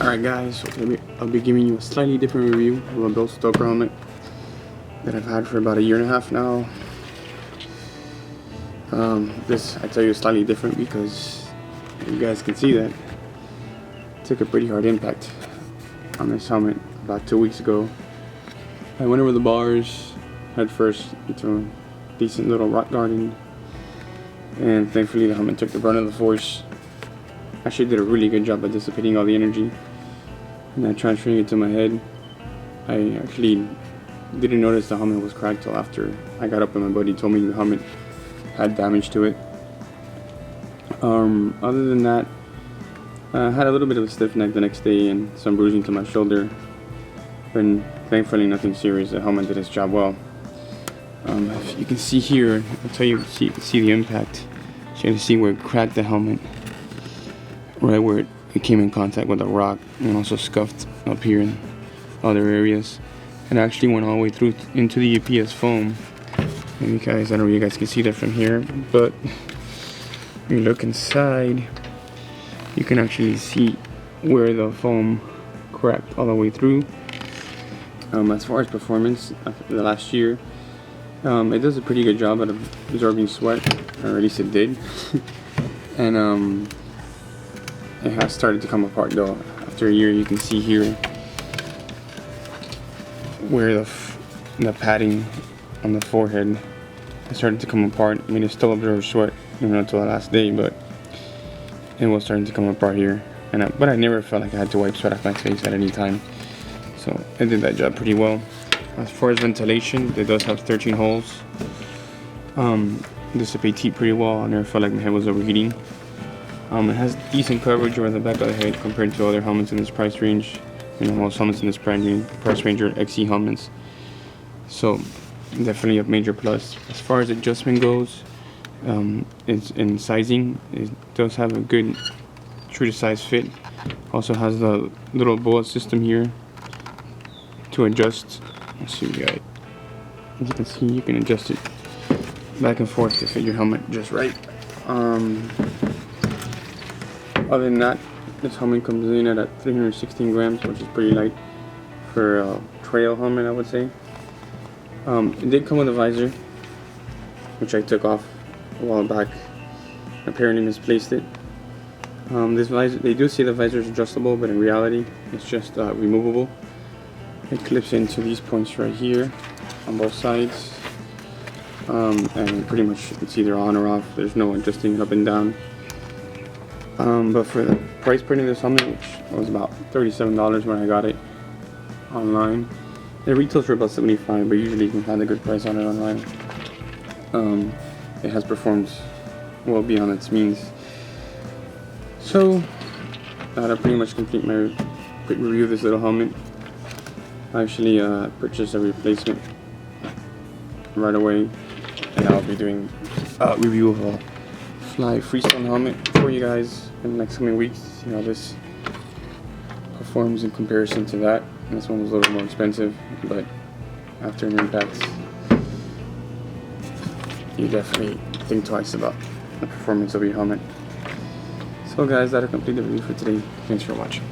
Alright guys, so I'll be giving you a slightly different review of a Bell Stoker helmet that I've had for about a year and a half now. This, I tell you, is slightly different because you guys can see that I took a pretty hard impact on this helmet about 2 weeks ago. I went over the bars head first into a decent little rock garden, and thankfully the helmet took the brunt of the force. Actually did a really good job at dissipating all the energy and then transferring it to my head. I actually didn't notice the helmet was cracked till after I got up and my buddy told me the helmet had damage to it. Other than that, I had a little bit of a stiff neck the next day and some bruising to my shoulder, but thankfully nothing serious. The helmet did its job well. If you can see here, I'll tell you, see the impact. So you can see where it cracked the helmet, right where it came in contact with a rock, and also scuffed up here in other areas. It actually went all the way through into the UPS foam. And you guys, I don't know if you guys can see that from here, but when you look inside, you can actually see where the foam cracked all the way through. As far as performance, the last year, it does a pretty good job at absorbing sweat, or at least it did. And it has started to come apart though. After a year, you can see here where the padding on the forehead has started to come apart. I mean, it still absorbs sweat even until the last day, but it was starting to come apart here. But I never felt like I had to wipe sweat off my face at any time, so it did that job pretty well. As far as ventilation, it does have 13 holes. Dissipates heat pretty well. I never felt like my head was overheating. It has decent coverage over the back of the head compared to other helmets in this price range. You know, most helmets in this price range are XC helmets, so definitely a major plus. As far as adjustment goes, it's in sizing. It does have a good true to size fit. Also has the little bullet system here to adjust. Let's see, guys. As you can see, you can adjust it back and forth to fit your helmet just right. Other than that, this helmet comes in at 316 grams, which is pretty light for a trail helmet, I would say. It did come with a visor, which I took off a while back. Apparently misplaced it. This visor, they do say the visor is adjustable, but in reality, it's just removable. It clips into these points right here on both sides, and pretty much it's either on or off. There's no adjusting it up and down. But for the price point of this helmet, which was about $37 when I got it online, it retails for about $75, but usually you can find a good price on it online. It has performed well beyond its means. So that'll pretty much complete my quick review of this little helmet. I actually purchased a replacement right away, and I'll be doing a review of a Fly Freestone helmet for you guys in the next coming weeks. See how this performs in comparison to that. And this one was a little more expensive, but after an impact, you definitely think twice about the performance of your helmet. So guys, that'll complete the review for today. Thanks for watching.